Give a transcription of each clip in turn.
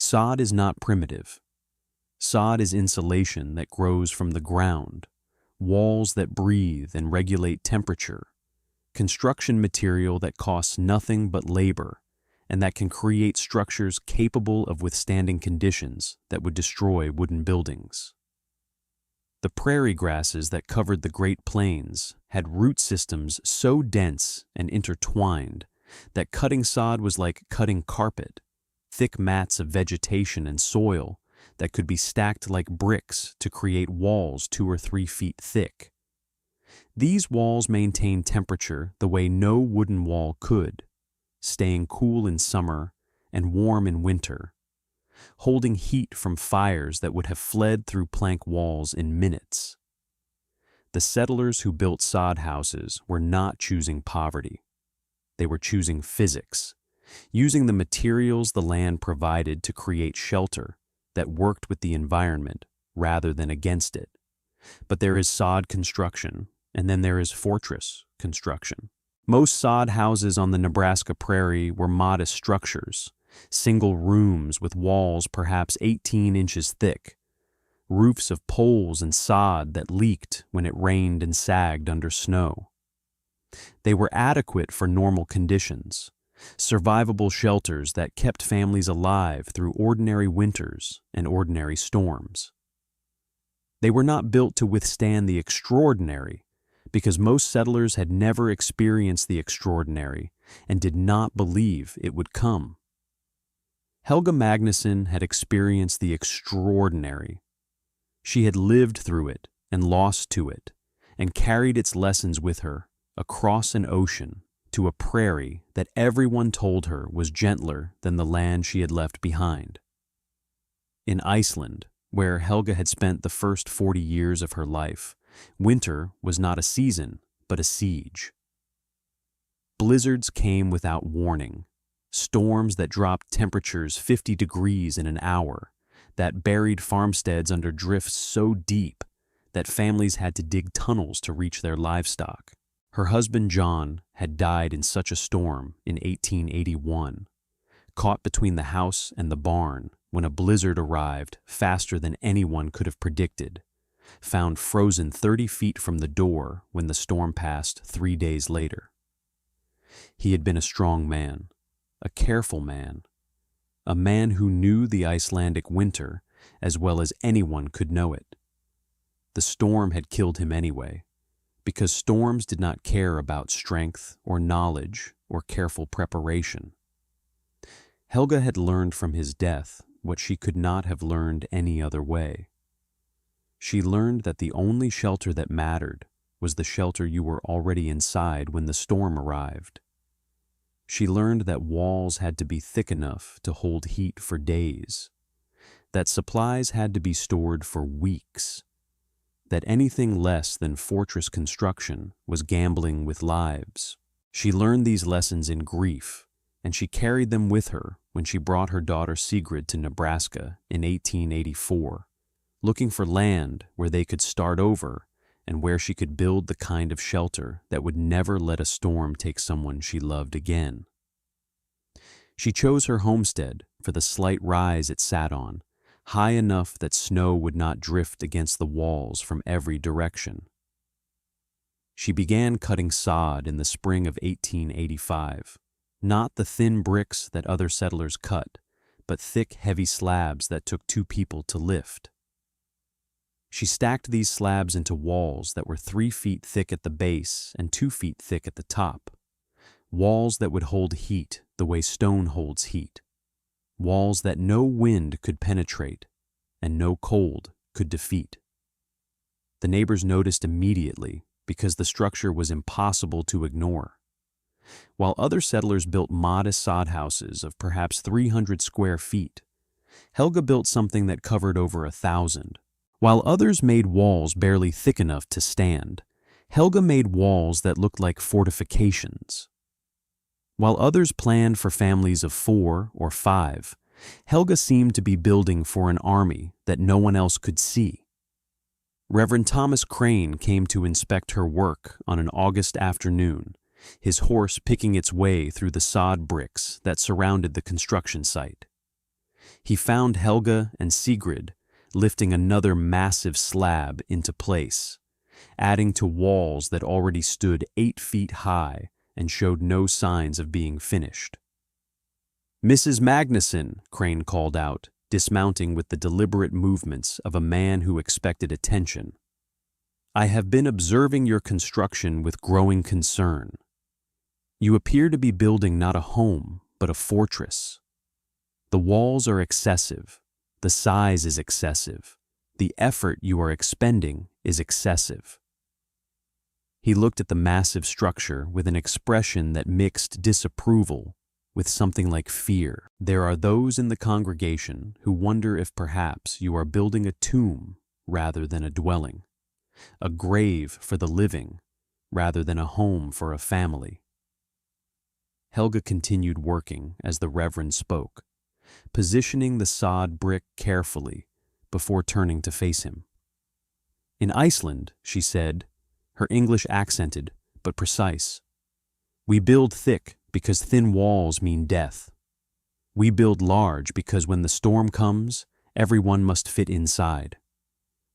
Sod is not primitive. Sod is insulation that grows from the ground, walls that breathe and regulate temperature, construction material that costs nothing but labor, and that can create structures capable of withstanding conditions that would destroy wooden buildings. The prairie grasses that covered the Great Plains had root systems so dense and intertwined that cutting sod was like cutting carpet, thick mats of vegetation and soil that could be stacked like bricks to create walls 2 or 3 feet thick. These walls maintain temperature the way no wooden wall could, staying cool in summer and warm in winter, holding heat from fires that would have fled through plank walls in minutes. The settlers who built sod houses were not choosing poverty. They were choosing physics, using the materials the land provided to create shelter that worked with the environment rather than against it. But there is sod construction, and then there is fortress construction. Most sod houses on the Nebraska prairie were modest structures, single rooms with walls perhaps 18 inches thick, roofs of poles and sod that leaked when it rained and sagged under snow. They were adequate for normal conditions, survivable shelters that kept families alive through ordinary winters and ordinary storms. They were not built to withstand the extraordinary, because most settlers had never experienced the extraordinary and did not believe it would come. Helga Magnusson had experienced the extraordinary. She had lived through it and lost to it, and carried its lessons with her across an ocean to a prairie that everyone told her was gentler than the land she had left behind. In Iceland, where Helga had spent the first 40 years of her life, winter was not a season, but a siege. Blizzards came without warning, storms that dropped temperatures 50 degrees in an hour, that buried farmsteads under drifts so deep that families had to dig tunnels to reach their livestock. Her husband John had died in such a storm in 1881, caught between the house and the barn when a blizzard arrived faster than anyone could have predicted, found frozen 30 feet from the door when the storm passed 3 days later. He had been a strong man, a careful man, a man who knew the Icelandic winter as well as anyone could know it. The storm had killed him anyway, because storms did not care about strength or knowledge or careful preparation. Helga had learned from his death what she could not have learned any other way. She learned that the only shelter that mattered was the shelter you were already inside when the storm arrived. She learned that walls had to be thick enough to hold heat for days, that supplies had to be stored for weeks, that anything less than fortress construction was gambling with lives. She learned these lessons in grief, and she carried them with her when she brought her daughter Sigrid to Nebraska in 1884, looking for land where they could start over and where she could build the kind of shelter that would never let a storm take someone she loved again. She chose her homestead for the slight rise it sat on, high enough that snow would not drift against the walls from every direction. She began cutting sod in the spring of 1885, not the thin bricks that other settlers cut, but thick, heavy slabs that took 2 people to lift. She stacked these slabs into walls that were 3 feet thick at the base and 2 feet thick at the top, walls that would hold heat the way stone holds heat, walls that no wind could penetrate and no cold could defeat. The neighbors noticed immediately because the structure was impossible to ignore. While other settlers built modest sod houses of perhaps 300 square feet, Helga built something that covered over 1,000. While others made walls barely thick enough to stand, Helga made walls that looked like fortifications. While others planned for families of 4 or 5, Helga seemed to be building for an army that no one else could see. Reverend Thomas Crane came to inspect her work on an August afternoon, his horse picking its way through the sod bricks that surrounded the construction site. He found Helga and Sigrid lifting another massive slab into place, adding to walls that already stood 8 feet high and showed no signs of being finished. "Mrs. Magnuson," Crane called out, dismounting with the deliberate movements of a man who expected attention. "I have been observing your construction with growing concern. You appear to be building not a home, but a fortress. The walls are excessive, the size is excessive, the effort you are expending is excessive." He looked at the massive structure with an expression that mixed disapproval with something like fear. "There are those in the congregation who wonder if perhaps you are building a tomb rather than a dwelling, a grave for the living rather than a home for a family." Helga continued working as the Reverend spoke, positioning the sod brick carefully before turning to face him. "In Iceland," she said, her English accented but precise, "we build thick because thin walls mean death. We build large because when the storm comes, everyone must fit inside.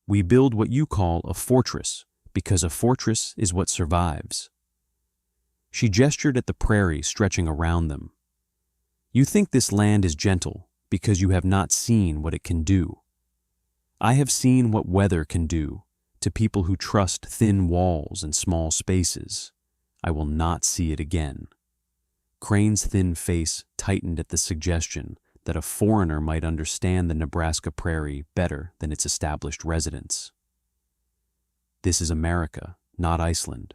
We build what you call a fortress because a fortress is what survives." She gestured at the prairie stretching around them. "You think this land is gentle because you have not seen what it can do. I have seen what weather can do to people who trust thin walls and small spaces. I will not see it again." Crane's thin face tightened at the suggestion that a foreigner might understand the Nebraska prairie better than its established residents. "This is America, not Iceland.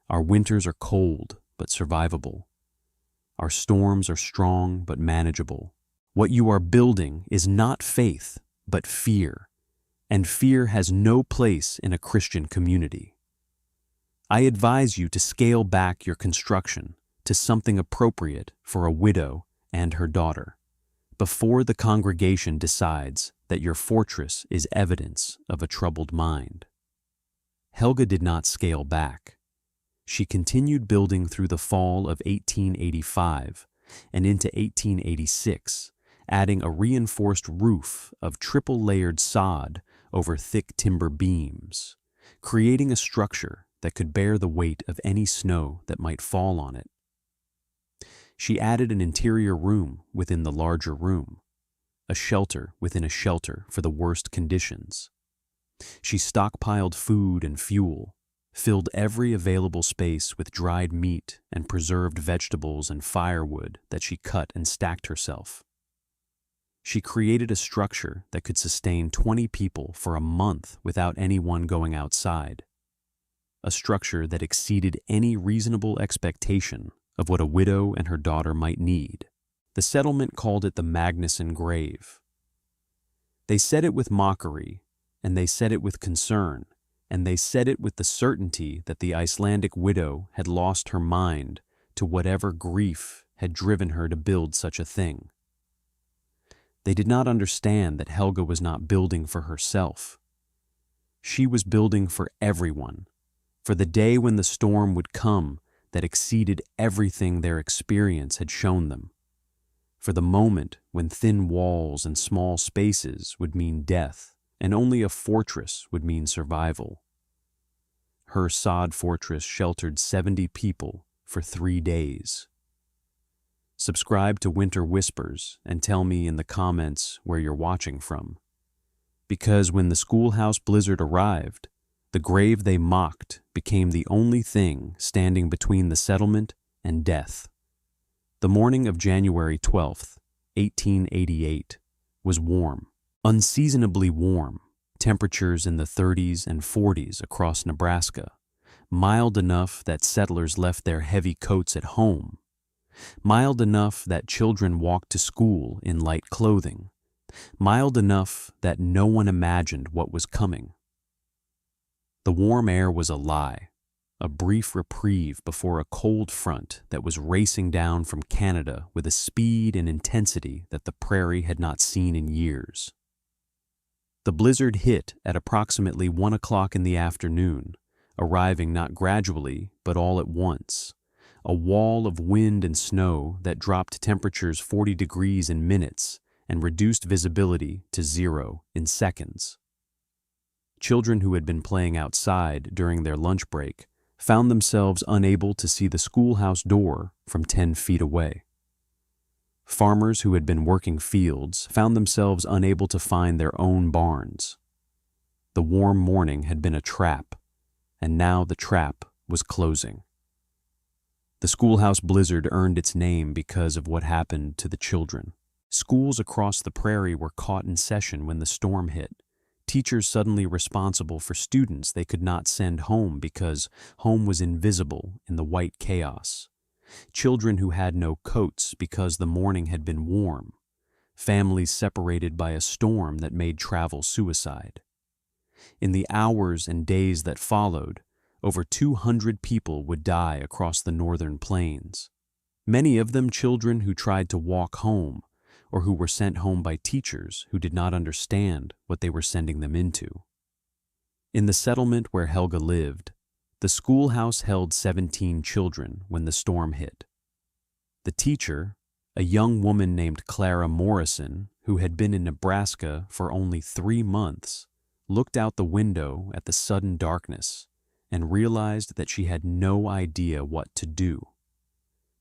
Our winters are cold but survivable. Our storms are strong but manageable. What you are building is not faith but fear, and fear has no place in a Christian community. I advise you to scale back your construction to something appropriate for a widow and her daughter, before the congregation decides that your fortress is evidence of a troubled mind." Helga did not scale back. She continued building through the fall of 1885 and into 1886, adding a reinforced roof of triple-layered sod over thick timber beams, creating a structure that could bear the weight of any snow that might fall on it. She added an interior room within the larger room, a shelter within a shelter for the worst conditions. She stockpiled food and fuel, filled every available space with dried meat and preserved vegetables and firewood that she cut and stacked herself. She created a structure that could sustain 20 people for a month without anyone going outside, a structure that exceeded any reasonable expectation of what a widow and her daughter might need. The settlement called it the Magnuson grave. They said it with mockery, and they said it with concern, and they said it with the certainty that the Icelandic widow had lost her mind to whatever grief had driven her to build such a thing. They did not understand that Helga was not building for herself. She was building for everyone, for the day when the storm would come that exceeded everything their experience had shown them, for the moment when thin walls and small spaces would mean death, and only a fortress would mean survival. Her sod fortress sheltered 70 people for 3 days. Subscribe to Winter Whispers and tell me in the comments where you're watching from. Because when the Schoolhouse blizzard arrived, the grave they mocked became the only thing standing between the settlement and death. The morning of January 12th, 1888, was warm, unseasonably warm, temperatures in the 30s and 40s across Nebraska, mild enough that settlers left their heavy coats at home, mild enough that children walked to school in light clothing, mild enough that no one imagined what was coming. The warm air was a lie, a brief reprieve before a cold front that was racing down from Canada with a speed and intensity that the prairie had not seen in years. The blizzard hit at approximately 1 o'clock in the afternoon, arriving not gradually but all at once, a wall of wind and snow that dropped temperatures 40 degrees in minutes and reduced visibility to 0 in seconds. Children who had been playing outside during their lunch break found themselves unable to see the schoolhouse door from 10 feet away. Farmers who had been working fields found themselves unable to find their own barns. The warm morning had been a trap, and now the trap was closing. The schoolhouse blizzard earned its name because of what happened to the children. Schools across the prairie were caught in session when the storm hit. Teachers suddenly responsible for students they could not send home because home was invisible in the white chaos. Children who had no coats because the morning had been warm. Families separated by a storm that made travel suicide. In the hours and days that followed, over 200 people would die across the northern plains. Many of them children who tried to walk home, or who were sent home by teachers who did not understand what they were sending them into. In the settlement where Helga lived, the schoolhouse held 17 children when the storm hit. The teacher, a young woman named Clara Morrison, who had been in Nebraska for only 3 months, looked out the window at the sudden darkness and realized that she had no idea what to do.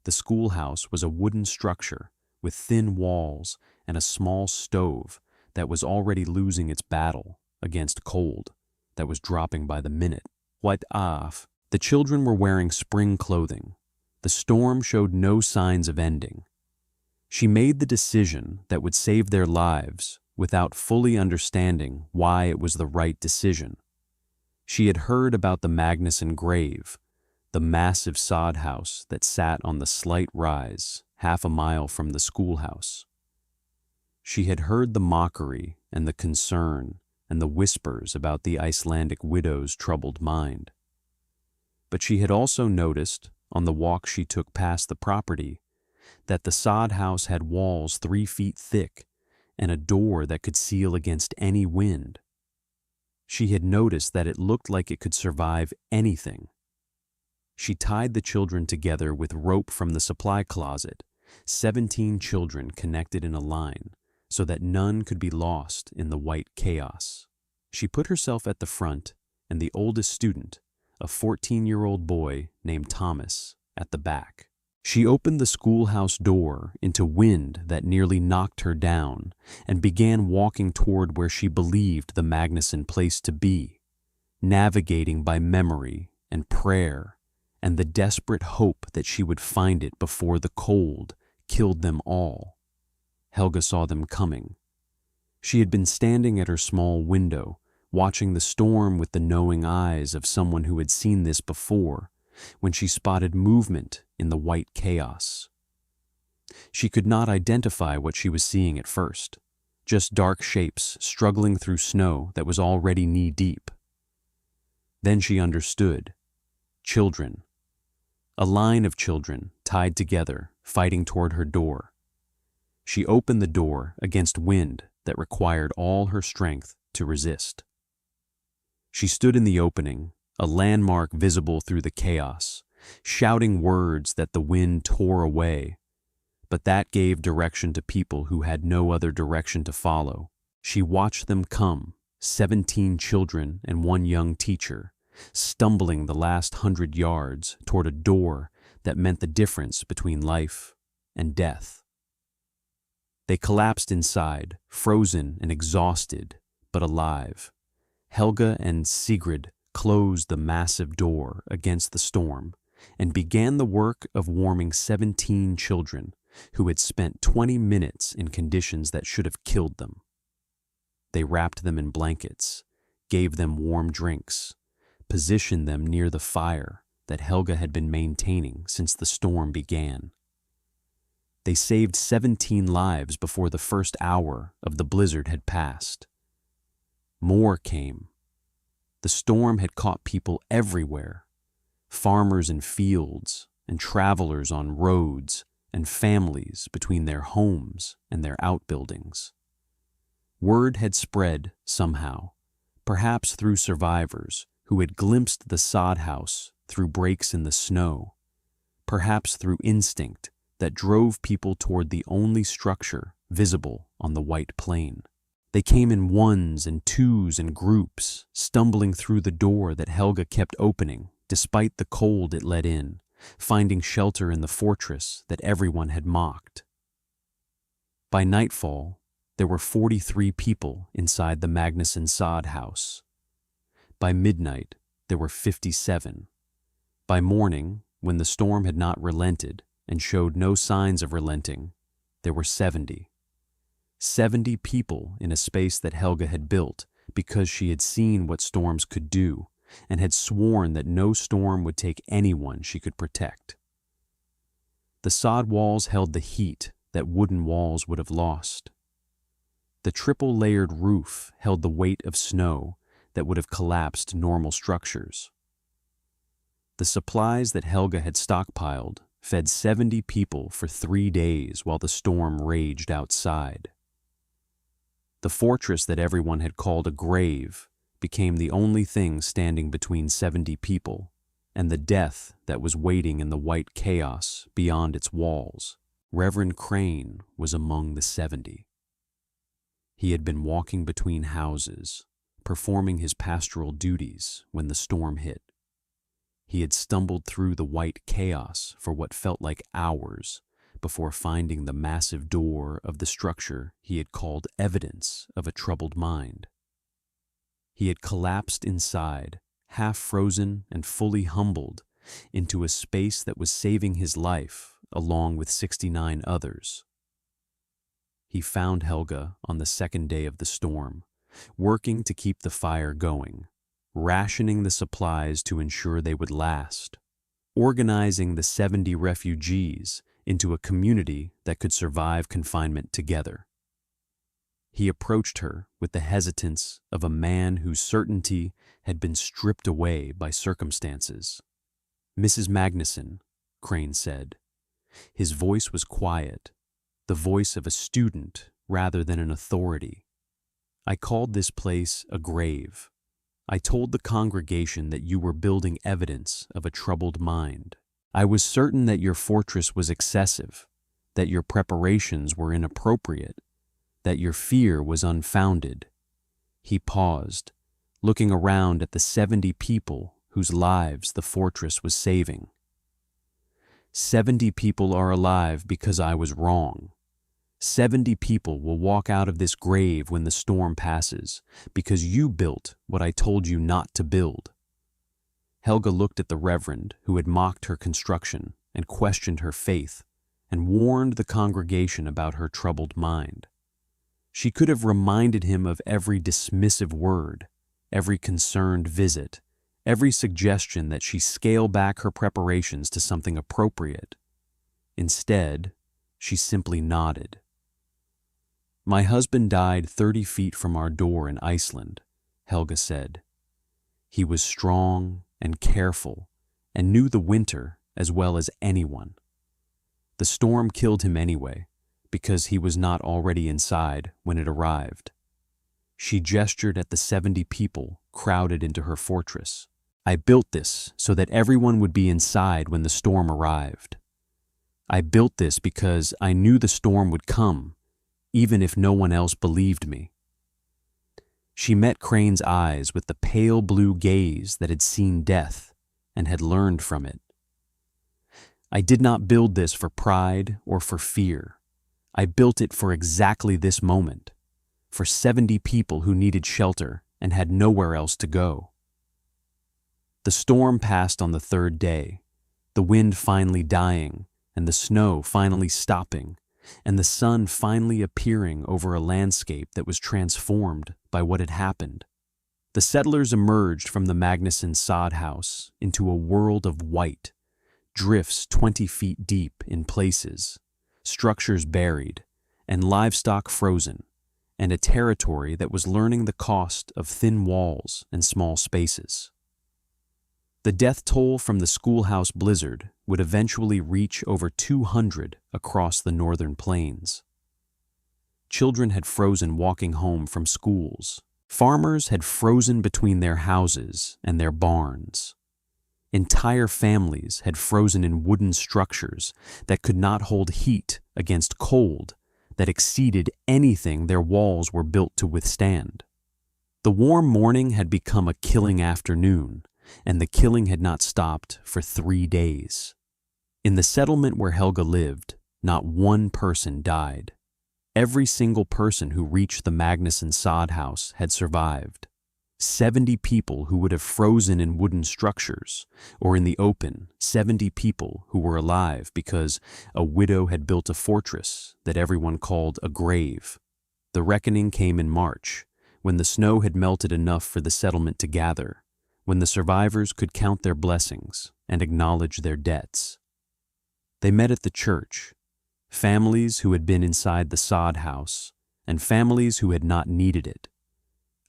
The schoolhouse was a wooden structure with thin walls and a small stove that was already losing its battle against cold that was dropping by the minute. What off? The children were wearing spring clothing. The storm showed no signs of ending. She made the decision that would save their lives without fully understanding why it was the right decision. She had heard about the Magnuson grave, the massive sod house that sat on the slight rise half a mile from the schoolhouse. She had heard the mockery and the concern and the whispers about the Icelandic widow's troubled mind. But she had also noticed, on the walk she took past the property, that the sod house had walls 3 feet thick and a door that could seal against any wind. She had noticed that it looked like it could survive anything. She tied the children together with rope from the supply closet, 17 children connected in a line, so that none could be lost in the white chaos. She put herself at the front and the oldest student, a 14-year-old boy named Thomas, at the back. She opened the schoolhouse door into wind that nearly knocked her down and began walking toward where she believed the Magnuson place to be, navigating by memory and prayer and the desperate hope that she would find it before the cold killed them all. Helga saw them coming. She had been standing at her small window, watching the storm with the knowing eyes of someone who had seen this before, when she spotted movement in the white chaos. She could not identify what she was seeing at first, just dark shapes struggling through snow that was already knee-deep. Then she understood. Children. A line of children tied together, fighting toward her door. She opened the door against wind that required all her strength to resist. She stood in the opening, a landmark visible through the chaos, shouting words that the wind tore away, but that gave direction to people who had no other direction to follow. She watched them come, 17 children and 1 young teacher, stumbling the last 100 yards toward a door that meant the difference between life and death. They collapsed inside, frozen and exhausted, but alive. Helga and Sigrid closed the massive door against the storm and began the work of warming 17 children who had spent 20 minutes in conditions that should have killed them. They wrapped them in blankets, gave them warm drinks, positioned them near the fire that Helga had been maintaining since the storm began. They saved 17 lives before the first hour of the blizzard had passed. More came. The storm had caught people everywhere, farmers in fields and travelers on roads and families between their homes and their outbuildings. Word had spread somehow, perhaps through survivors who had glimpsed the sod house through breaks in the snow, perhaps through instinct that drove people toward the only structure visible on the white plain. They came in ones and twos and groups, stumbling through the door that Helga kept opening, despite the cold it let in, finding shelter in the fortress that everyone had mocked. By nightfall, there were 43 people inside the Magnuson sod house. By midnight, there were 57. By morning, when the storm had not relented and showed no signs of relenting, there were 70. 70 people in a space that Helga had built because she had seen what storms could do and had sworn that no storm would take anyone she could protect. The sod walls held the heat that wooden walls would have lost. The triple-layered roof held the weight of snow that would have collapsed normal structures. The supplies that Helga had stockpiled fed 70 people for 3 days while the storm raged outside. The fortress that everyone had called a grave became the only thing standing between 70 people and the death that was waiting in the white chaos beyond its walls. Reverend Crane was among the 70. He had been walking between houses, performing his pastoral duties when the storm hit. He had stumbled through the white chaos for what felt like hours before finding the massive door of the structure he had called evidence of a troubled mind. He had collapsed inside, half frozen and fully humbled, into a space that was saving his life along with 69 others. He found Helga on the second day of the storm, working to keep the fire going, rationing the supplies to ensure they would last, organizing the 70 refugees into a community that could survive confinement together. He approached her with the hesitance of a man whose certainty had been stripped away by circumstances. "Mrs. Magnuson," Crane said. His voice was quiet, the voice of a student rather than an authority. "I called this place a grave. I told the congregation that you were building evidence of a troubled mind. I was certain that your fortress was excessive, that your preparations were inappropriate, that your fear was unfounded." He paused, looking around at the 70 people whose lives the fortress was saving. 70 people are alive because I was wrong. 70 people will walk out of this grave when the storm passes because you built what I told you not to build. Helga looked at the reverend who had mocked her construction and questioned her faith and warned the congregation about her troubled mind. She could have reminded him of every dismissive word, every concerned visit, every suggestion that she scale back her preparations to something appropriate. Instead, she simply nodded. "My husband died 30 feet from our door in Iceland," Helga said. "He was strong and careful and knew the winter as well as anyone. The storm killed him anyway, because he was not already inside when it arrived." She gestured at the 70 people crowded into her fortress. "I built this so that everyone would be inside when the storm arrived. I built this because I knew the storm would come, even if no one else believed me." She met Crane's eyes with the pale blue gaze that had seen death and had learned from it. "I did not build this for pride or for fear. I built it for exactly this moment, for 70 people who needed shelter and had nowhere else to go." The storm passed on the third day, the wind finally dying and the snow finally stopping, and the sun finally appearing over a landscape that was transformed by what had happened. The settlers emerged from the Magnuson sod house into a world of white, drifts 20 feet deep in places, structures buried, and livestock frozen, and a territory that was learning the cost of thin walls and small spaces. The death toll from the Schoolhouse blizzard would eventually reach over 200 across the northern plains. Children had frozen walking home from schools. Farmers had frozen between their houses and their barns. Entire families had frozen in wooden structures that could not hold heat against cold that exceeded anything their walls were built to withstand. The warm morning had become a killing afternoon, and the killing had not stopped for 3 days. In the settlement where Helga lived, not one person died. Every single person who reached the Magnuson sod house had survived. 70 people who would have frozen in wooden structures, or in the open, 70 people who were alive because a widow had built a fortress that everyone called a grave. The reckoning came in March, when the snow had melted enough for the settlement to gather, when the survivors could count their blessings and acknowledge their debts. They met at the church, families who had been inside the sod house, and families who had not needed it.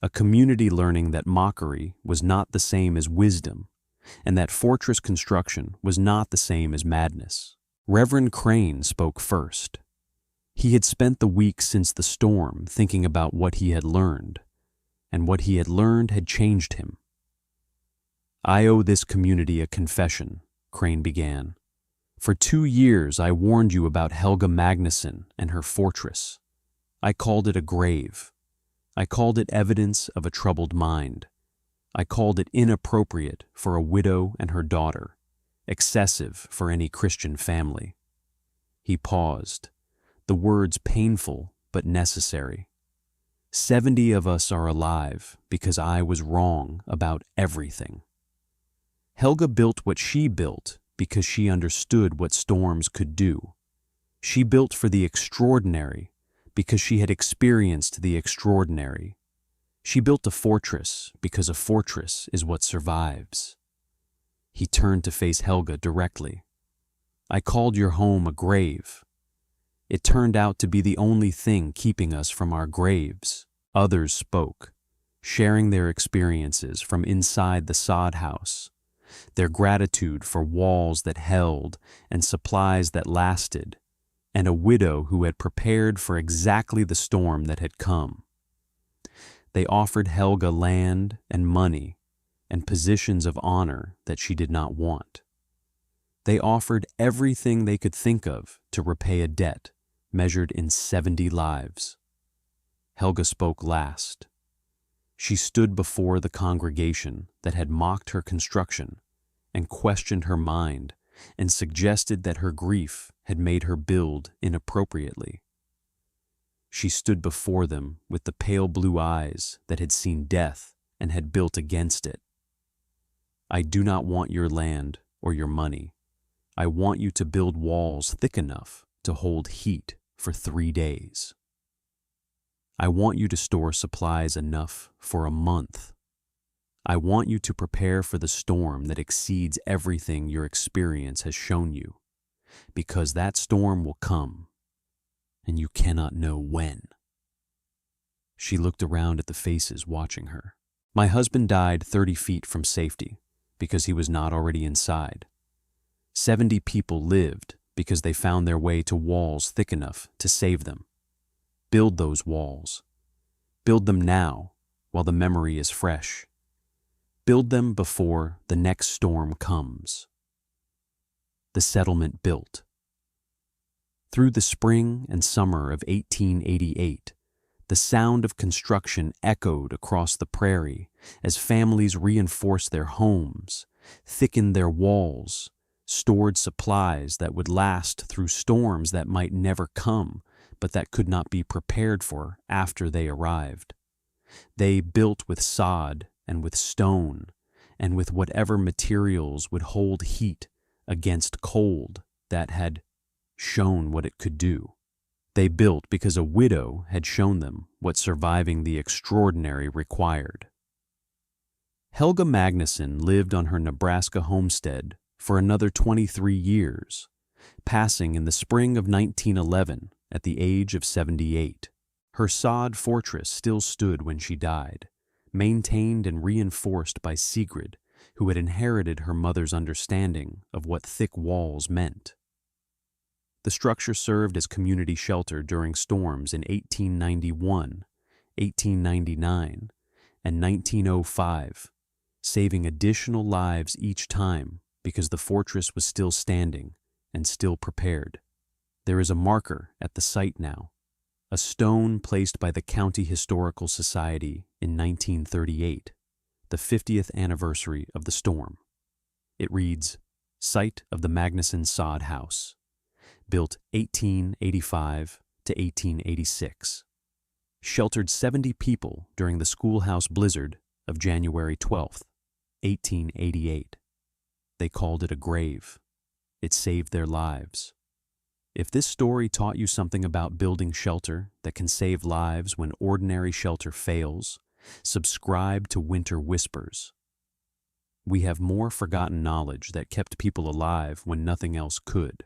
A community learning that mockery was not the same as wisdom, and that fortress construction was not the same as madness. Reverend Crane spoke first. He had spent the week since the storm thinking about what he had learned, and what he had learned had changed him. "I owe this community a confession," Crane began. "For 2 years I warned you about Helga Magnuson and her fortress. I called it a grave. I called it evidence of a troubled mind. I called it inappropriate for a widow and her daughter, excessive for any Christian family." He paused, the words painful but necessary. 70 of us are alive because I was wrong about everything. Helga built what she built because she understood what storms could do. She built for the extraordinary because she had experienced the extraordinary. She built a fortress because a fortress is what survives. He turned to face Helga directly. "I called your home a grave. It turned out to be the only thing keeping us from our graves." Others spoke, sharing their experiences from inside the sod house, their gratitude for walls that held and supplies that lasted, and a widow who had prepared for exactly the storm that had come. They offered Helga land and money and positions of honor that she did not want. They offered everything they could think of to repay a debt measured in 70 lives. Helga spoke last. She stood before the congregation that had mocked her construction and questioned her mind and suggested that her grief had made her build inappropriately. She stood before them with the pale blue eyes that had seen death and had built against it. "I do not want your land or your money. I want you to build walls thick enough to hold heat for 3 days. I want you to store supplies enough for a month. I want you to prepare for the storm that exceeds everything your experience has shown you, because that storm will come, and you cannot know when." She looked around at the faces watching her. "My husband died 30 feet from safety because he was not already inside. 70 people lived because they found their way to walls thick enough to save them. Build those walls. Build them now while the memory is fresh. Build them before the next storm comes." The settlement built. Through the spring and summer of 1888, the sound of construction echoed across the prairie as families reinforced their homes, thickened their walls, stored supplies that would last through storms that might never come, but that could not be prepared for after they arrived. They built with sod and with stone, and with whatever materials would hold heat against cold that had shown what it could do. They built because a widow had shown them what surviving the extraordinary required. Helga Magnuson lived on her Nebraska homestead for another 23 years, passing in the spring of 1911 at the age of 78. Her sod fortress still stood when she died, maintained and reinforced by Sigrid, who had inherited her mother's understanding of what thick walls meant. The structure served as community shelter during storms in 1891, 1899, and 1905, saving additional lives each time because the fortress was still standing and still prepared. There is a marker at the site now, a stone placed by the County Historical Society in 1938, the 50th anniversary of the storm. It reads, Site of the Magnuson Sod House, built 1885 to 1886. Sheltered 70 people during the Schoolhouse blizzard of January 12, 1888. They called it a grave. It saved their lives. If this story taught you something about building shelter that can save lives when ordinary shelter fails, subscribe to Winter Whispers. We have more forgotten knowledge that kept people alive when nothing else could.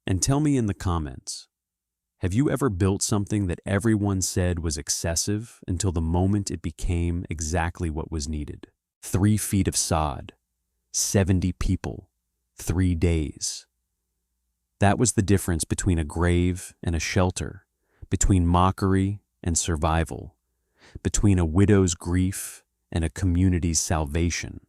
And tell me in the comments, have you ever built something that everyone said was excessive until the moment it became exactly what was needed? 3 feet of sod, 70 people, 3 days. That was the difference between a grave and a shelter, between mockery and survival, between a widow's grief and a community's salvation.